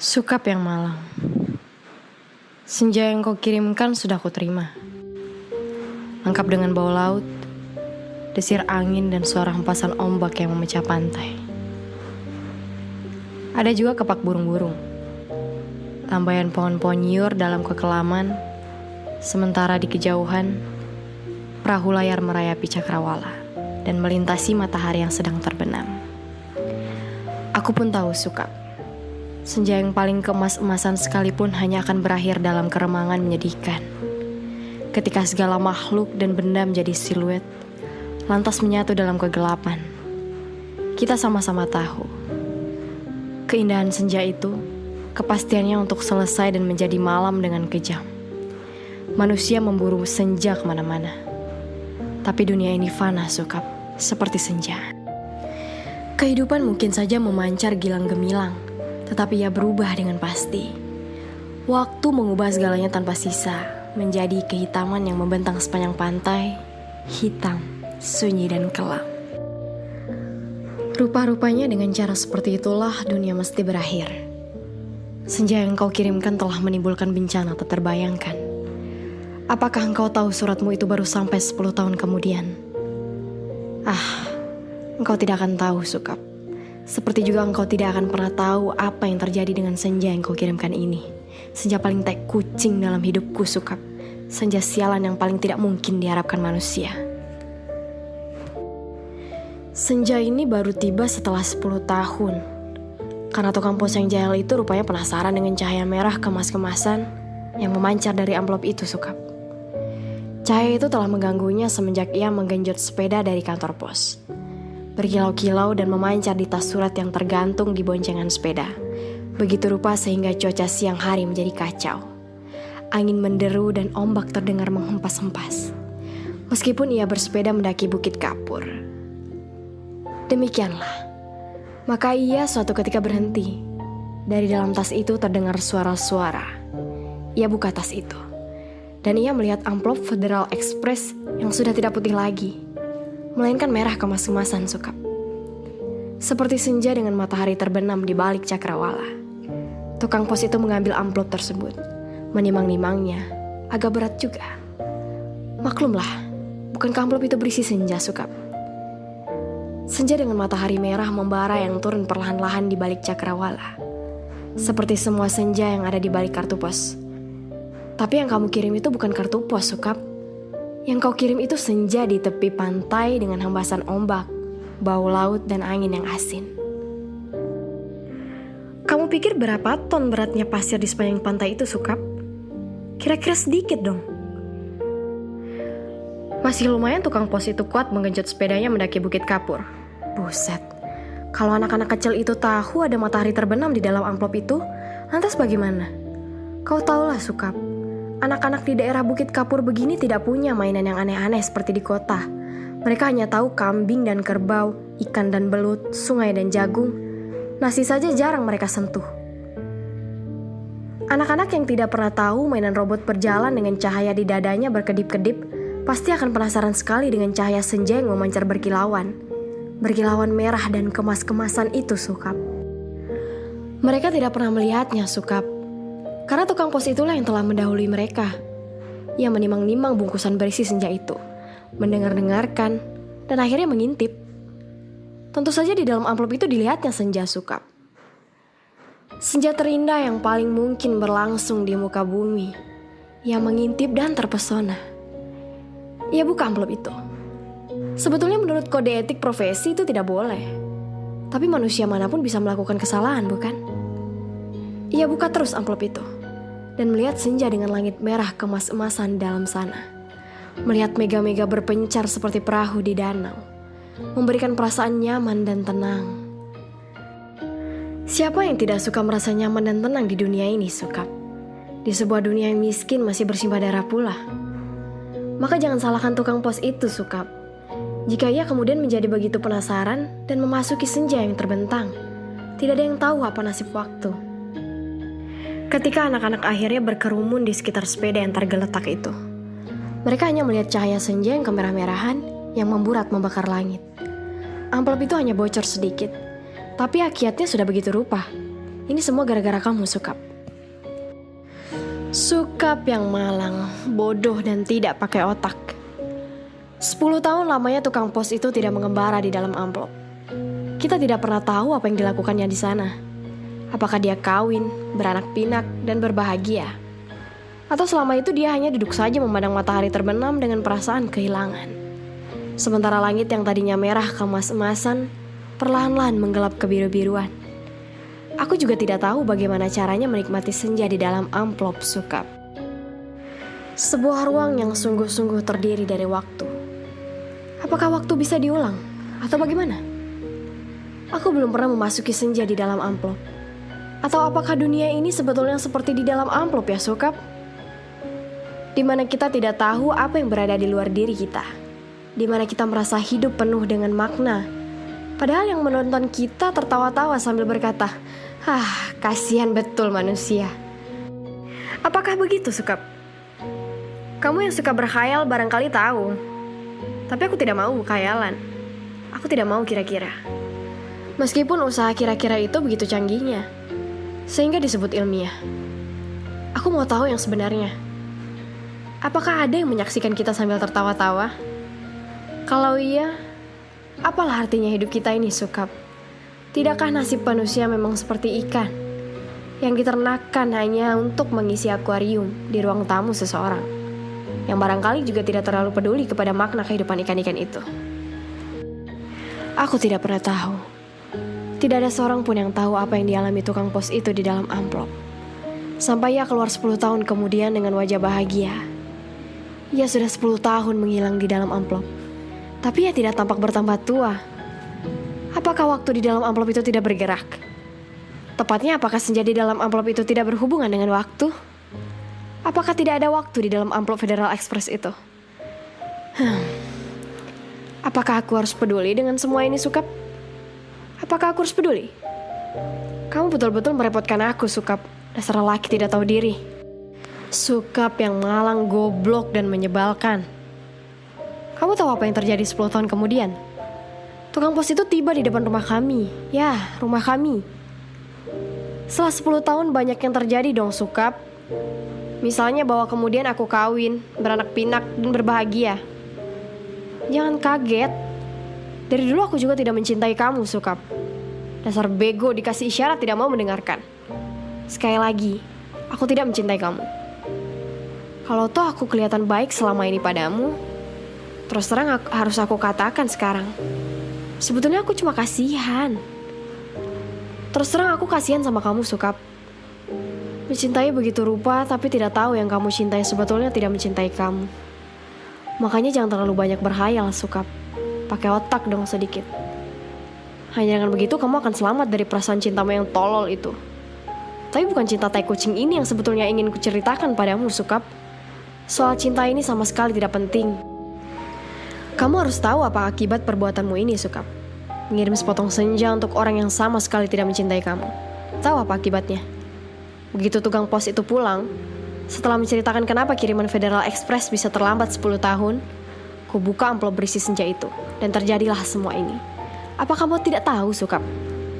Sukap yang malang. Senja yang kau kirimkan sudah kuterima. Lengkap dengan bau laut, desir angin dan suara hempasan ombak yang memecah pantai. Ada juga kepak burung-burung, tambaian pohon-pohon nyiur dalam kekelaman, sementara di kejauhan, perahu layar merayapi cakrawala dan melintasi matahari yang sedang terbenam. Aku pun tahu Sukap. Senja yang paling keemas-emasan sekalipun hanya akan berakhir dalam keremangan menyedihkan. Ketika segala makhluk dan benda menjadi siluet, lantas menyatu dalam kegelapan. Kita sama-sama tahu, keindahan senja itu, kepastiannya untuk selesai dan menjadi malam dengan kejam. Manusia memburu senja kemana-mana. Tapi dunia ini fana Sukap, seperti senja. Kehidupan mungkin saja memancar gilang gemilang, tetapi ia berubah dengan pasti. Waktu mengubah segalanya tanpa sisa, menjadi kehitaman yang membentang sepanjang pantai, hitam, sunyi dan kelam. Rupa-rupanya dengan cara seperti itulah dunia mesti berakhir. Senja yang kau kirimkan telah menimbulkan bencana tak terbayangkan. Apakah engkau tahu suratmu itu baru sampai 10 tahun kemudian? Engkau tidak akan tahu Sukap. Seperti juga engkau tidak akan pernah tahu apa yang terjadi dengan senja yang kau kirimkan ini. Senja paling tai kucing dalam hidupku Sukap. Senja sialan yang paling tidak mungkin diharapkan manusia. Senja ini baru tiba setelah 10 tahun. Karena tukang pos yang jahil itu rupanya penasaran dengan cahaya merah kemas-kemasan yang memancar dari amplop itu Sukap. Cahaya itu telah mengganggunya semenjak ia menggenjot sepeda dari kantor pos. Berkilau-kilau dan memancar di tas surat yang tergantung di boncengan sepeda. Begitu rupa sehingga cuaca siang hari menjadi kacau. Angin menderu dan ombak terdengar menghempas-hempas. Meskipun ia bersepeda mendaki Bukit Kapur. Demikianlah. Maka ia suatu ketika berhenti. Dari dalam tas itu terdengar suara-suara. Ia buka tas itu. Dan ia melihat amplop Federal Express yang sudah tidak putih lagi, melainkan merah kemas-kemasan Sukap. Seperti senja dengan matahari terbenam di balik cakrawala. Tukang pos itu mengambil amplop tersebut. Menimang-nimangnya, agak berat juga. Maklumlah, bukankah amplop itu berisi senja Sukap? Senja dengan matahari merah membara yang turun perlahan-lahan di balik cakrawala. Seperti semua senja yang ada di balik kartu pos. Tapi yang kamu kirim itu bukan kartu pos Sukap. Yang kau kirim itu senja di tepi pantai dengan hembasan ombak, bau laut dan angin yang asin. Kamu pikir berapa ton beratnya pasir di sepanjang pantai itu Sukap? Kira-kira sedikit dong. Masih lumayan tukang pos itu kuat menggenjot sepedanya mendaki Bukit Kapur. Buset, kalau anak-anak kecil itu tahu ada matahari terbenam di dalam amplop itu, lantas bagaimana? Kau tahulah Sukap, anak-anak di daerah Bukit Kapur begini tidak punya mainan yang aneh-aneh seperti di kota. Mereka hanya tahu kambing dan kerbau, ikan dan belut, sungai dan jagung. Nasi saja jarang mereka sentuh. Anak-anak yang tidak pernah tahu mainan robot berjalan dengan cahaya di dadanya berkedip-kedip, pasti akan penasaran sekali dengan cahaya senja yang memancar berkilauan. Berkilauan merah dan kemas-kemasan itu Sukap. Mereka tidak pernah melihatnya Sukap. Karena tukang pos itulah yang telah mendahului mereka. Ia menimang-nimang bungkusan berisi senja itu, mendengar-dengarkan, dan akhirnya mengintip. Tentu saja di dalam amplop itu dilihatnya senja Sukap. Senja terindah yang paling mungkin berlangsung di muka bumi. Ia mengintip dan terpesona. Ia buka amplop itu. Sebetulnya menurut kode etik profesi itu tidak boleh. Tapi manusia manapun bisa melakukan kesalahan, bukan? Ia buka terus amplop itu dan melihat senja dengan langit merah kemas-emasan dalam sana. Melihat mega-mega berpencar seperti perahu di danau, memberikan perasaan nyaman dan tenang. Siapa yang tidak suka merasa nyaman dan tenang di dunia ini, Sukap? Di sebuah dunia yang miskin masih bersimbah darah pula. Maka jangan salahkan tukang pos itu, Sukap. Jika ia kemudian menjadi begitu penasaran dan memasuki senja yang terbentang, tidak ada yang tahu apa nasib waktu. Ketika anak-anak akhirnya berkerumun di sekitar sepeda yang tergeletak itu, mereka hanya melihat cahaya senja yang kemerah-merahan yang memburat membakar langit. Amplop itu hanya bocor sedikit, tapi akiatnya sudah begitu rupa. Ini semua gara-gara kamu, Sukap. Sukap yang malang, bodoh dan tidak pakai otak. 10 tahun lamanya tukang pos itu tidak mengembara di dalam amplop. Kita tidak pernah tahu apa yang dilakukannya di sana. Apakah dia kawin, beranak pinak, dan berbahagia? Atau selama itu dia hanya duduk saja memandang matahari terbenam dengan perasaan kehilangan. Sementara langit yang tadinya merah keemas-emasan, perlahan-lahan menggelap kebiru-biruan. Aku juga tidak tahu bagaimana caranya menikmati senja di dalam amplop, Sukap. Sebuah ruang yang sungguh-sungguh terdiri dari waktu. Apakah waktu bisa diulang? Atau bagaimana? Aku belum pernah memasuki senja di dalam amplop. Atau apakah dunia ini sebetulnya seperti di dalam amplop ya, Sukap? Di mana kita tidak tahu apa yang berada di luar diri kita. Di mana kita merasa hidup penuh dengan makna. Padahal yang menonton kita tertawa-tawa sambil berkata, kasihan betul manusia. Apakah begitu, Sukap? Kamu yang suka berkhayal barangkali tahu. Tapi aku tidak mau khayalan. Aku tidak mau kira-kira. Meskipun usaha kira-kira itu begitu canggihnya, sehingga disebut ilmiah. Aku mau tahu yang sebenarnya. Apakah ada yang menyaksikan kita sambil tertawa-tawa? Kalau iya, apalah artinya hidup kita ini, Sukap? Tidakkah nasib manusia memang seperti ikan yang diternakkan hanya untuk mengisi akuarium di ruang tamu seseorang, yang barangkali juga tidak terlalu peduli kepada makna kehidupan ikan-ikan itu? Aku tidak pernah tahu. Tidak ada seorang pun yang tahu apa yang dialami tukang pos itu di dalam amplop. Sampai ia keluar 10 tahun kemudian dengan wajah bahagia. Ia sudah 10 tahun menghilang di dalam amplop. Tapi ia tidak tampak bertambah tua. Apakah waktu di dalam amplop itu tidak bergerak? Tepatnya apakah senja di dalam amplop itu tidak berhubungan dengan waktu? Apakah tidak ada waktu di dalam amplop Federal Express itu? Apakah aku harus peduli dengan semua ini, Sukap? Apakah aku harus peduli? Kamu betul-betul merepotkan aku, Sukap. Dasar lelaki tidak tahu diri. Sukap yang malang, goblok, dan menyebalkan. Kamu tahu apa yang terjadi 10 tahun kemudian? Tukang pos itu tiba di depan rumah kami. Ya, rumah kami. Setelah 10 tahun banyak yang terjadi dong, Sukap. Misalnya bahwa kemudian aku kawin, beranak pinak, dan berbahagia. Jangan kaget. Dari dulu aku juga tidak mencintai kamu, Sukap. Dasar bego dikasih isyarat tidak mau mendengarkan. Sekali lagi, aku tidak mencintai kamu. Kalau toh aku kelihatan baik selama ini padamu, terus terang harus aku katakan sekarang. Sebetulnya aku cuma kasihan. Terus terang aku kasihan sama kamu, Sukap. Mencintai begitu rupa tapi tidak tahu yang kamu cintai sebetulnya tidak mencintai kamu. Makanya jangan terlalu banyak berhayal, Sukap. Pakai otak dong sedikit. Hanya dengan begitu kamu akan selamat dari perasaan cintamu yang tolol itu. Tapi bukan cinta tai kucing ini yang sebetulnya ingin kuceritakan padamu, Sukap. Soal cinta ini sama sekali tidak penting. Kamu harus tahu apa akibat perbuatanmu ini, Sukap. Mengirim sepotong senja untuk orang yang sama sekali tidak mencintai kamu. Tahu apa akibatnya? Begitu tukang pos itu pulang, setelah menceritakan kenapa kiriman Federal Express bisa terlambat 10 tahun, ku buka amplop berisi senja itu, dan terjadilah semua ini. Apa kamu tidak tahu, Sukap?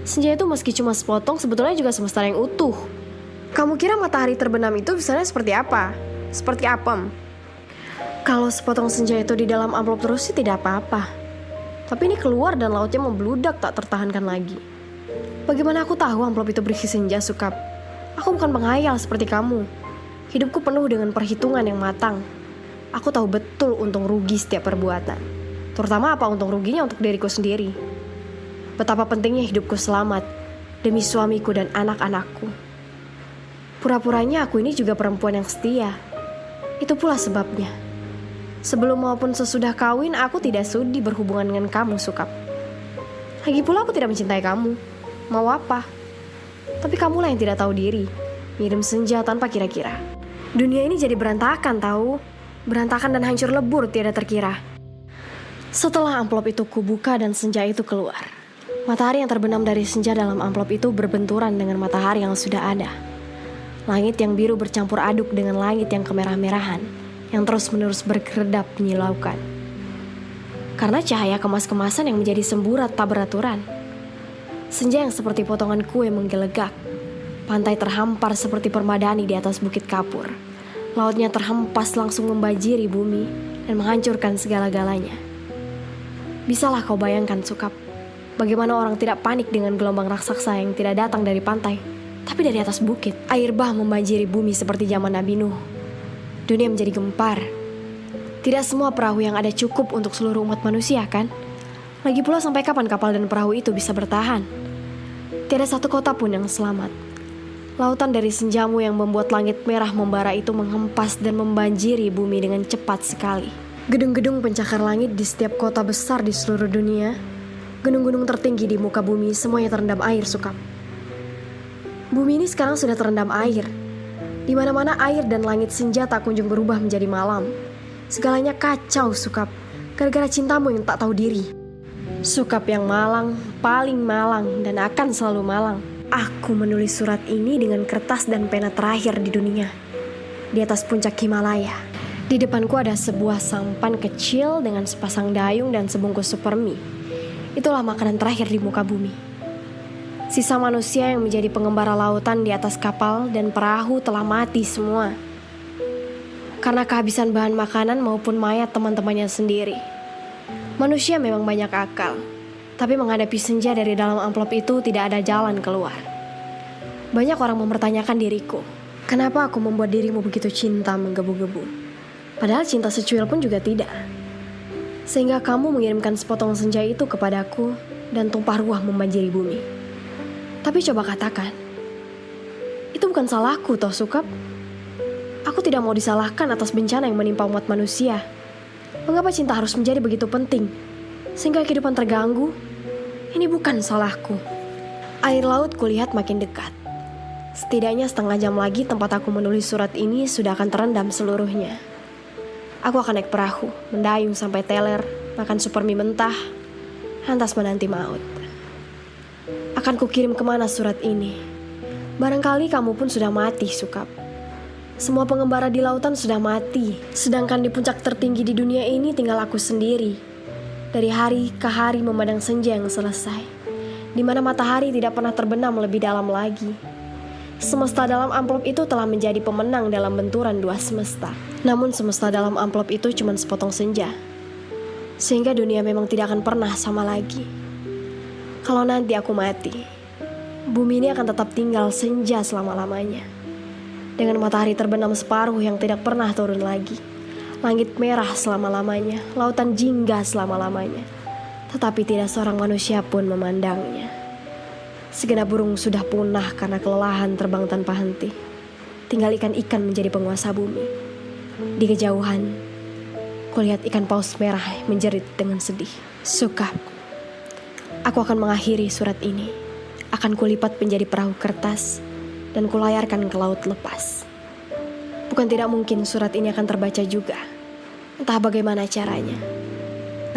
Senja itu meski cuma sepotong, sebetulnya juga semesta yang utuh. Kamu kira matahari terbenam itu misalnya seperti apa? Seperti apem. Kalau sepotong senja itu di dalam amplop terus sih tidak apa-apa. Tapi ini keluar dan lautnya membludak tak tertahankan lagi. Bagaimana aku tahu amplop itu berisi senja, Sukap? Aku bukan penghayal seperti kamu. Hidupku penuh dengan perhitungan yang matang. Aku tahu betul untung rugi setiap perbuatan. Terutama apa untung ruginya untuk diriku sendiri. Betapa pentingnya hidupku selamat demi suamiku dan anak-anakku. Pura-puranya aku ini juga perempuan yang setia. Itu pula sebabnya. Sebelum maupun sesudah kawin, aku tidak sudi berhubungan dengan kamu, Sukap. Lagi pula aku tidak mencintai kamu. Mau apa? Tapi kamulah yang tidak tahu diri. Ngirim senja tanpa kira-kira. Dunia ini jadi berantakan, tahu? Berantakan dan hancur lebur tiada terkira. Setelah amplop itu kubuka dan senja itu keluar. Matahari yang terbenam dari senja dalam amplop itu berbenturan dengan matahari yang sudah ada. Langit yang biru bercampur aduk dengan langit yang kemerah-merahan, yang terus-menerus berkedap menyilaukan. Karena cahaya kemas-kemasan yang menjadi semburat tak beraturan. Senja yang seperti potongan kue menggelegak, Pantai terhampar seperti permadani di atas bukit kapur. Lautnya terhempas langsung membanjiri bumi dan menghancurkan segala-galanya. Bisalah kau bayangkan, Sukap, bagaimana orang tidak panik dengan gelombang raksasa yang tidak datang dari pantai, tapi dari atas bukit. Air bah membanjiri bumi seperti zaman Nabi Nuh. Dunia menjadi gempar. Tidak semua perahu yang ada cukup untuk seluruh umat manusia, kan? Lagi pula sampai kapan kapal dan perahu itu bisa bertahan? Tiada satu kota pun yang selamat. Lautan dari senjamu yang membuat langit merah membara itu menghempas dan membanjiri bumi dengan cepat sekali. Gedung-gedung pencakar langit di setiap kota besar di seluruh dunia, gunung-gunung tertinggi di muka bumi, semuanya terendam air, Sukap. Bumi ini sekarang sudah terendam air. Di mana-mana air dan langit senja tak kunjung berubah menjadi malam. Segalanya kacau, Sukap, gara-gara cintamu yang tak tahu diri. Sukap yang malang, paling malang, dan akan selalu malang. Aku menulis surat ini dengan kertas dan pena terakhir di dunia, di atas puncak Himalaya. Di depanku ada sebuah sampan kecil dengan sepasang dayung dan sebungkus supermi. Itulah makanan terakhir di muka bumi. Sisa manusia yang menjadi pengembara lautan di atas kapal dan perahu telah mati semua karena kehabisan bahan makanan maupun mayat teman-temannya sendiri. Manusia memang banyak akal, tapi menghadapi senja dari dalam amplop itu tidak ada jalan keluar. Banyak orang mempertanyakan diriku, kenapa aku membuat dirimu begitu cinta menggebu-gebu? Padahal cinta secuil pun juga tidak. Sehingga kamu mengirimkan sepotong senja itu kepadaku dan tumpah ruah membanjiri bumi. Tapi coba katakan, itu bukan salahku toh, Sukap. Aku tidak mau disalahkan atas bencana yang menimpa umat manusia. Mengapa cinta harus menjadi begitu penting sehingga kehidupan terganggu? Ini bukan salahku. Air laut kulihat makin dekat. Setidaknya setengah jam lagi tempat aku menulis surat ini sudah akan terendam seluruhnya. Aku akan naik perahu, mendayung sampai teler, makan supermi mentah, lantas menanti maut. Akan kukirim kemana surat ini? Barangkali kamu pun sudah mati, Sukap. Semua pengembara di lautan sudah mati, sedangkan di puncak tertinggi di dunia ini tinggal aku sendiri. Dari hari ke hari memandang senja yang selesai, di mana matahari tidak pernah terbenam lebih dalam lagi. Semesta dalam amplop itu telah menjadi pemenang dalam benturan dua semesta. Namun semesta dalam amplop itu cuma sepotong senja, sehingga dunia memang tidak akan pernah sama lagi. Kalau nanti aku mati, bumi ini akan tetap tinggal senja selama-lamanya. Dengan matahari terbenam separuh yang tidak pernah turun lagi. Langit merah selama-lamanya, lautan jingga selama-lamanya. Tetapi tidak seorang manusia pun memandangnya. Segenap burung sudah punah karena kelelahan terbang tanpa henti. Tinggal ikan-ikan menjadi penguasa bumi. Di kejauhan, kulihat ikan paus merah menjerit dengan sedih. Sukap, aku akan mengakhiri surat ini. Akan kulipat menjadi perahu kertas dan kulayarkan ke laut lepas. Bukan tidak mungkin surat ini akan terbaca juga. Entah bagaimana caranya.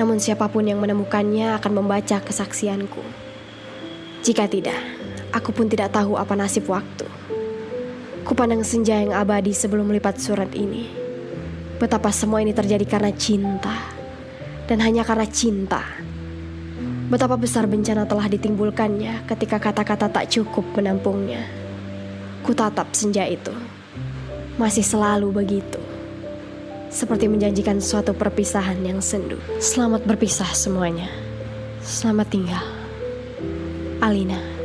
Namun siapapun yang menemukannya akan membaca kesaksianku. Jika tidak, aku pun tidak tahu apa nasib waktu. Kupandang senja yang abadi sebelum melipat surat ini. Betapa semua ini terjadi karena cinta. Dan hanya karena cinta. Betapa besar bencana telah ditimbulkannya ketika kata-kata tak cukup menampungnya. Kutatap senja itu, masih selalu begitu, seperti menjanjikan suatu perpisahan yang sendu. Selamat berpisah semuanya. Selamat tinggal, Alina.